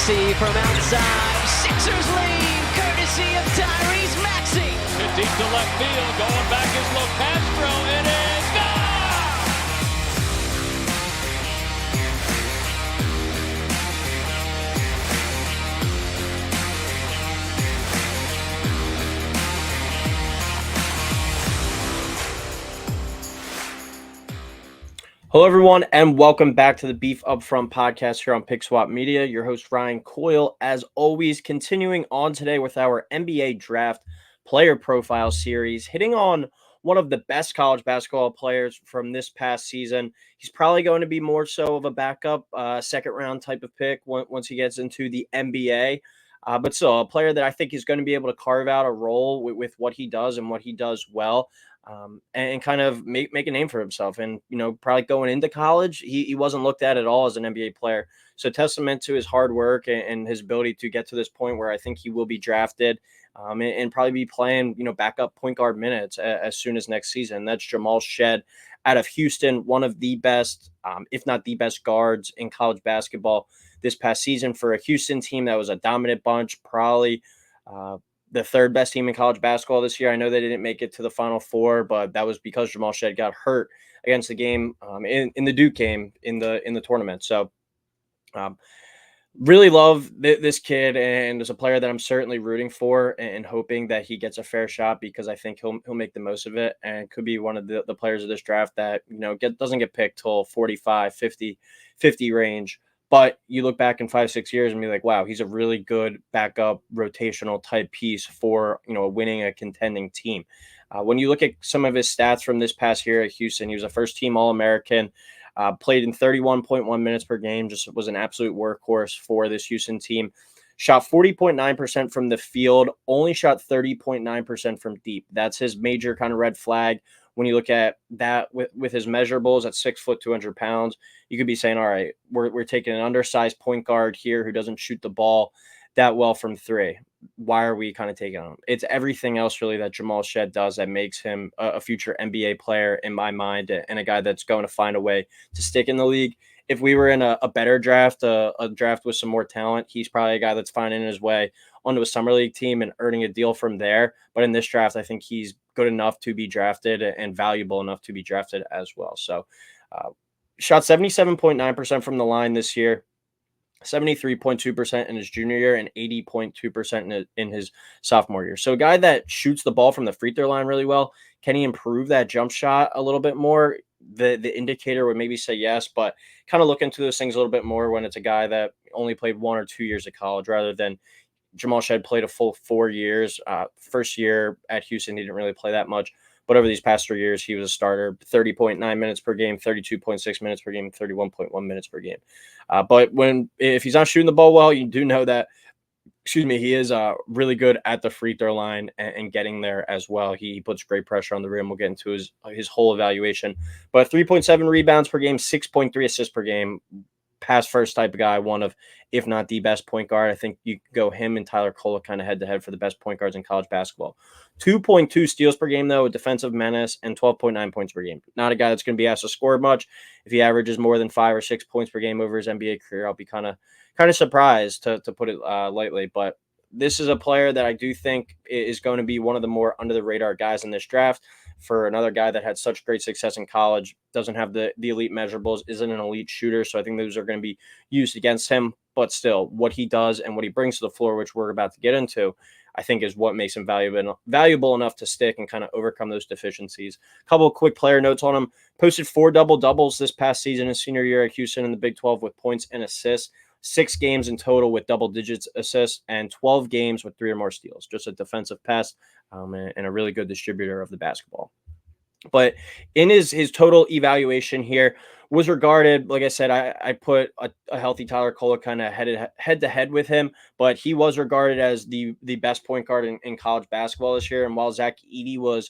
Maxey from outside. Sixers lead, courtesy of Tyrese Maxey. Hit deep to left field. Going back is LoCastro. It is gone! Hello, everyone, and welcome back to the Beef Upfront podcast here on Pick Swap Media. Your host, Ryan Coyle, as always, continuing on today with our NBA Draft Player Profile Series, hitting on one of the best college basketball players from this past season. He's probably going to be more so of a backup, second-round type of pick once he gets into the NBA. But still, a player that I think is going to be able to carve out a role with what he does and what he does well. And kind of make a name for himself. And, probably going into college, he wasn't looked at all as an NBA player. So testament to his hard work and his ability to get to this point where I think he will be drafted and probably be playing, backup point guard minutes as soon as next season. That's Jamal Shead out of Houston, one of the best, if not the best guards in college basketball this past season for a Houston team that was a dominant bunch, probably the third best team in college basketball this year. I know they didn't make it to the Final Four, but that was because Jamal Shead got hurt against the game in the Duke game in the tournament. So really love this kid, and as a player that I'm certainly rooting for and hoping that he gets a fair shot, because I think he'll make the most of it and could be one of the players of this draft that doesn't get picked till 45, 50 range. But you look back in 5-6 years and be like, wow, he's a really good backup rotational type piece for, winning a contending team. When you look at some of his stats from this past year at Houston, he was a first team All-American, played in 31.1 minutes per game, just was an absolute workhorse for this Houston team. Shot 40.9% from the field, only shot 30.9% from deep. That's his major kind of red flag. When you look at that with his measurables at 6 foot, 200 pounds, you could be saying, all right, we're taking an undersized point guard here who doesn't shoot the ball that well from three. Why are we kind of taking him? It's everything else really that Jamal Shead does that makes him a future NBA player in my mind, and a guy that's going to find a way to stick in the league. If we were in a better draft, a draft with some more talent, he's probably a guy that's finding his way onto a summer league team and earning a deal from there. But in this draft, I think he's good enough to be drafted and valuable enough to be drafted as well. So shot 77.9% from the line this year, 73.2% in his junior year, and 80.2% in his sophomore year. So a guy that shoots the ball from the free throw line really well. Can he improve that jump shot a little bit more? The indicator would maybe say yes, but kind of look into those things a little bit more when it's a guy that only played 1 or 2 years of college, rather than Jamal Shead played a full 4 years. First year at Houston, he didn't really play that much. But over these past 3 years, he was a starter, 30.9 minutes per game, 32.6 minutes per game, 31.1 minutes per game. But if he's not shooting the ball well, you do know that, he is really good at the free throw line and getting there as well. He puts great pressure on the rim. We'll get into his whole evaluation. But 3.7 rebounds per game, 6.3 assists per game. Pass first type of guy, one of, if not the best point guard. I think you could go him and Tyler Coyle kind of head to head for the best point guards in college basketball. 2.2 steals per game, though, a defensive menace, and 12.9 points per game. Not a guy that's going to be asked to score much. If he averages more than 5 or 6 points per game over his NBA career, I'll be kind of surprised, to put it lightly. But this is a player that I do think is going to be one of the more under the radar guys in this draft. For another guy that had such great success in college, doesn't have the elite measurables, isn't an elite shooter. So I think those are going to be used against him. But still, what he does and what he brings to the floor, which we're about to get into, I think is what makes him valuable enough to stick and kind of overcome those deficiencies. A couple of quick player notes on him. Posted 4 double-doubles this past season, his senior year at Houston in the Big 12 with points and assists. 6 games in total with double digits assists, and 12 games with 3 or more steals. Just a defensive pest and a really good distributor of the basketball. But in his total evaluation here, was regarded, like I said, I put a healthy Tyler Coyle kind of head to head with him, but he was regarded as the best point guard in college basketball this year. And while Zach Edey was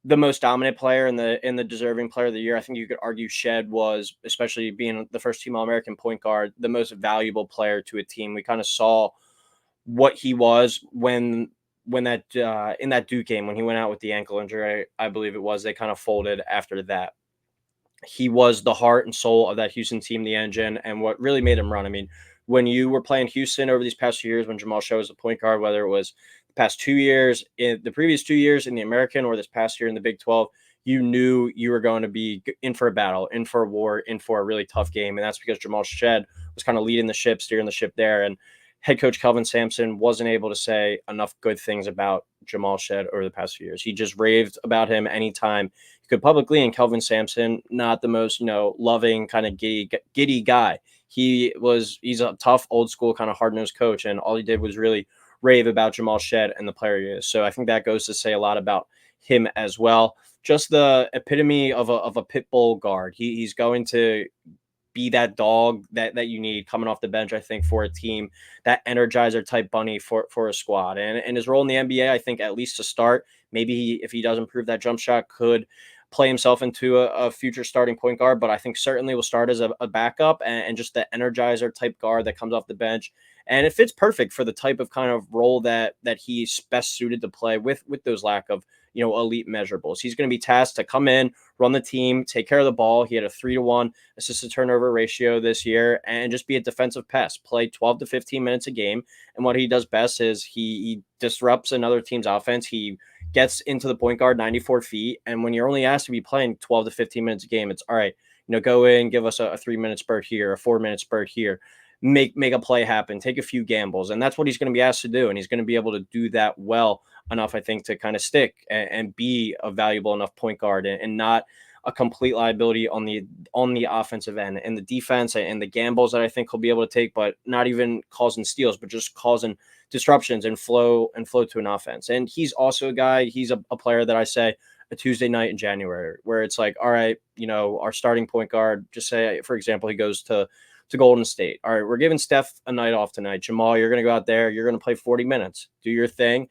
the most dominant player and the deserving player of the year, I think you could argue Shead was, especially being the first team All-American point guard, the most valuable player to a team. We kind of saw what he was when that in that Duke game, when he went out with the ankle injury, I believe it was, they kind of folded after that. He was the heart and soul of that Houston team, the engine, and what really made him run. I mean, when you were playing Houston over these past few years, when Jamal Shead was a point guard, whether it was the past 2 years, in the previous 2 years in the American, or this past year in the Big 12, you knew you were going to be in for a battle, in for a war, in for a really tough game. And that's because Jamal Shead was kind of leading the ship, steering the ship there. And head coach Kelvin Sampson wasn't able to say enough good things about Jamal Shead over the past few years. He just raved about him anytime he could publicly. And Kelvin Sampson, not the most, loving kind of giddy guy. He's a tough, old school, kind of hard nosed coach. And all he did was really rave about Jamal Shead and the player he is. So I think that goes to say a lot about him as well. Just the epitome of a pit bull guard. He's going to be that dog that you need coming off the bench, I think, for a team, that energizer type bunny for a squad. And his role in the NBA, I think, at least to start, maybe if he does improve that jump shot, could play himself into a future starting point guard. But I think certainly will start as a backup and just the energizer type guard that comes off the bench. And it fits perfect for the type of kind of role that he's best suited to play with those lack of elite measurables. He's going to be tasked to come in, run the team, take care of the ball. He had a 3-to-1 assist to turnover ratio this year, and just be a defensive pest, play 12 to 15 minutes a game. And what he does best is he disrupts another team's offense. He gets into the point guard 94 feet. And when you're only asked to be playing 12 to 15 minutes a game, it's all right, go in, give us a 3-minute spurt here, a 4-minute spurt here, make a play happen, take a few gambles. And that's what he's going to be asked to do. And he's going to be able to do that well enough, I think, to kind of stick and be a valuable enough point guard and not a complete liability on the offensive end and the defense and the gambles that I think he'll be able to take, but not even causing steals, but just causing disruptions and flow to an offense. And he's also a guy, he's a player that I say a Tuesday night in January, where it's like, all right, our starting point guard, just say, for example, he goes to Golden State. All right, we're giving Steph a night off tonight. Jamal, you're going to go out there. You're going to play 40 minutes. Do your thing.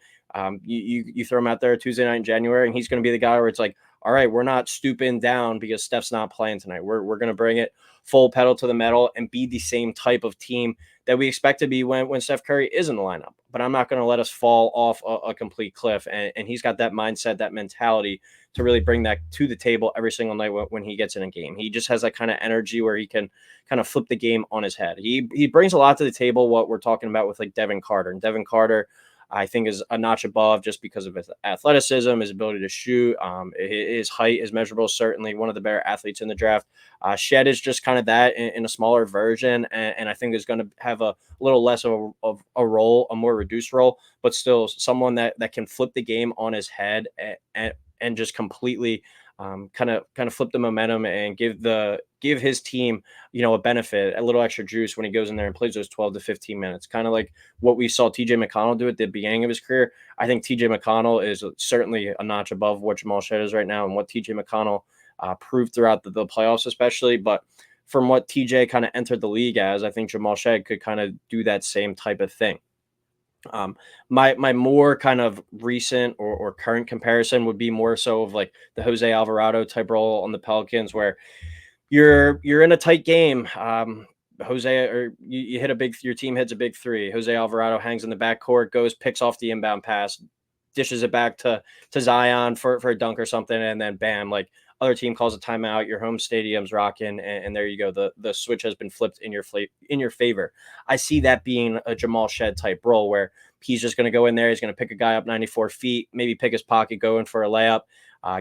You throw him out there Tuesday night in January, and he's going to be the guy where it's like, all right, we're not stooping down because Steph's not playing tonight. We're going to bring it full pedal to the metal and be the same type of team that we expect to be when Steph Curry is in the lineup. But I'm not going to let us fall off a complete cliff. And he's got that mindset, that mentality to really bring that to the table every single night when he gets in a game. He just has that kind of energy where he can kind of flip the game on his head. He brings a lot to the table, what we're talking about with like Devin Carter. And Devin Carter, I think, is a notch above just because of his athleticism, his ability to shoot, his height, his measurables, certainly one of the better athletes in the draft. Shed is just kind of that in a smaller version, and I think is going to have a little less of a role, a more reduced role, but still someone that can flip the game on his head and just completely kind of flip the momentum and give his team, a benefit, a little extra juice when he goes in there and plays those 12 to 15 minutes. Kind of like what we saw TJ McConnell do at the beginning of his career. I think TJ McConnell is certainly a notch above what Jamal Shead is right now and what TJ McConnell proved throughout the playoffs, especially. But from what TJ kind of entered the league as, I think Jamal Shead could kind of do that same type of thing. My more kind of recent or current comparison would be more so of like the Jose Alvarado type role on the Pelicans, where you're in a tight game. Jose, or you hit your team hits a big three. Jose Alvarado hangs in the backcourt, picks off the inbound pass, dishes it back to Zion for a dunk or something, and then bam, like other team calls a timeout, your home stadium's rocking, and there you go. The switch has been flipped in your favor. I see that being a Jamal Shead type role where he's just going to go in there, he's going to pick a guy up 94 feet, maybe pick his pocket, go in for a layup,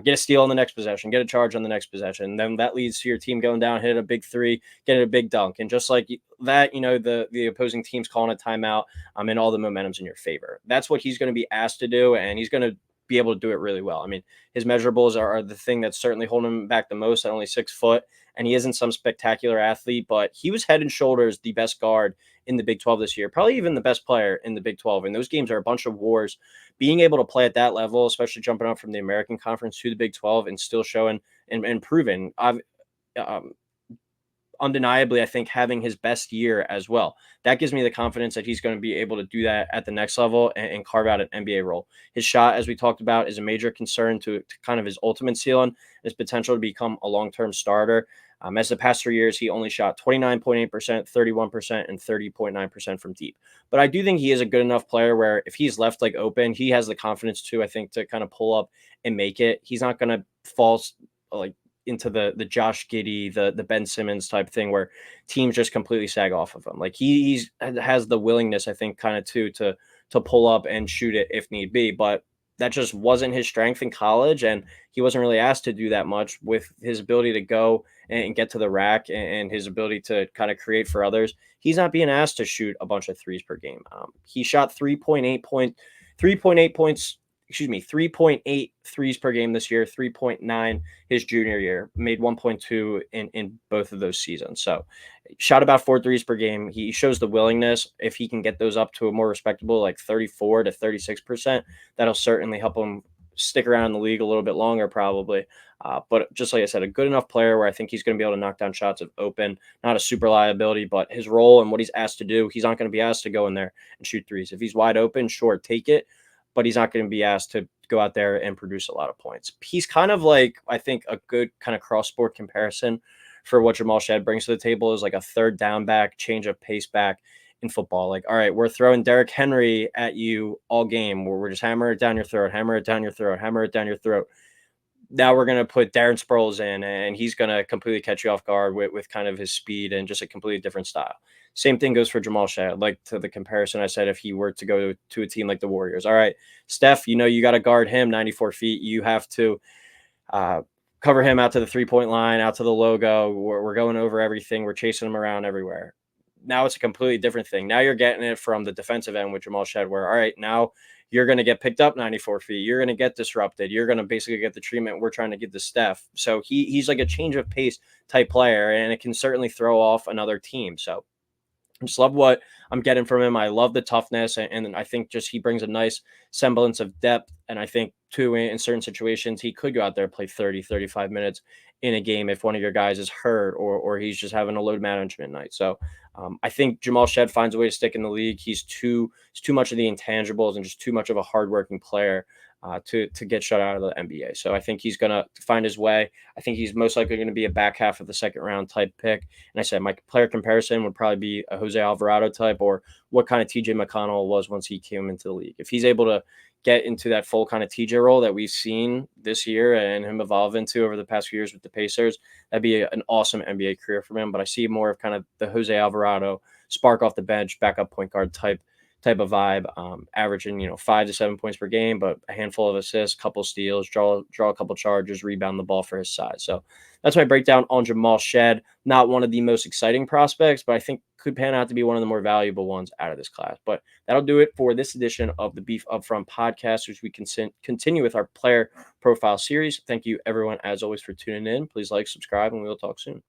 get a steal on the next possession, get a charge on the next possession. And then that leads to your team going down, hit a big three, get a big dunk. And just like that, the opposing team's calling a timeout, and all the momentum's in your favor. That's what he's going to be asked to do, and he's going to be able to do it really well. I mean, his measurables are the thing that's certainly holding him back the most at only 6 foot. And he isn't some spectacular athlete, but he was head and shoulders the best guard in the Big 12 this year, probably even the best player in the Big 12. And those games are a bunch of wars. Being able to play at that level, especially jumping up from the American Conference to the Big 12 and still showing and proving, undeniably, I think, having his best year as well. That gives me the confidence that he's going to be able to do that at the next level and carve out an NBA role. His shot, as we talked about, is a major concern to kind of his ultimate ceiling, his potential to become a long-term starter. As the past 3 years, he only shot 29.8%, 31%, and 30.9% from deep. But I do think he is a good enough player where if he's left like open, he has the confidence to, I think, to kind of pull up and make it. He's not going to fall like into the Josh Giddey, the Ben Simmons type thing where teams just completely sag off of him. Like he has the willingness, I think, kind of too to pull up and shoot it if need be, but that just wasn't his strength in college, and he wasn't really asked to do that much with his ability to go and get to the rack and his ability to kind of create for others. He's not being asked to shoot a bunch of threes per game. He shot 3.8 points, excuse me, 3.8 threes per game this year, 3.9 his junior year, made 1.2 in both of those seasons. So shot about 4 threes per game. He shows the willingness. If he can get those up to a more respectable, like 34 to 36%, that'll certainly help him stick around in the league a little bit longer, probably. But just like I said, a good enough player where I think he's going to be able to knock down shots of open, not a super liability, but his role and what he's asked to do, he's not going to be asked to go in there and shoot threes. If he's wide open, sure, take it, but he's not going to be asked to go out there and produce a lot of points. He's kind of like, I think, a good kind of cross-sport comparison for what Jamal Shead brings to the table is like a third down back, change of pace back in football. Like, all right, we're throwing Derrick Henry at you all game, where we're just hammer it down your throat, hammer it down your throat, hammer it down your throat. Now we're going to put Darren Sproles in, and he's going to completely catch you off guard with kind of his speed and just a completely different style. Same thing goes for Jamal Shead. Like to the comparison I said, if he were to go to a team like the Warriors, all right, Steph, you got to guard him 94 feet. You have to cover him out to the 3-point line, out to the logo. We're going over everything. We're chasing him around everywhere. Now it's a completely different thing. Now you're getting it from the defensive end with Jamal Shead, where, all right, now you're going to get picked up 94 feet. You're going to get disrupted. You're going to basically get the treatment we're trying to give to Steph. So he's like a change of pace type player, and it can certainly throw off another team. So I just love what I'm getting from him. I love the toughness, and I think just he brings a nice semblance of depth. And I think, too, in certain situations, he could go out there and play 30, 35 minutes in a game if one of your guys is hurt or he's just having a load management night. So I think Jamal Shead finds a way to stick in the league. He's too much of the intangibles and just too much of a hardworking player to get shut out of the NBA. So I think he's going to find his way. I think he's most likely going to be a back half of the second round type pick. And I said my player comparison would probably be a Jose Alvarado type, or what kind of TJ McConnell was once he came into the league. If he's able to get into that full kind of TJ role that we've seen this year and him evolve into over the past few years with the Pacers, that'd be an awesome NBA career for him. But I see more of kind of the Jose Alvarado spark off the bench, backup point guard type of vibe, averaging 5 to 7 points per game, but a handful of assists, couple steals, draw a couple charges, rebound the ball for his size. So that's my breakdown on Jamal Shead. Not one of the most exciting prospects, but I think could pan out to be one of the more valuable ones out of this class. But that'll do it for this edition of the Beef Upfront podcast, which we can continue with our player profile series. Thank you, everyone, as always, for tuning in. Please like, subscribe, and we'll talk soon.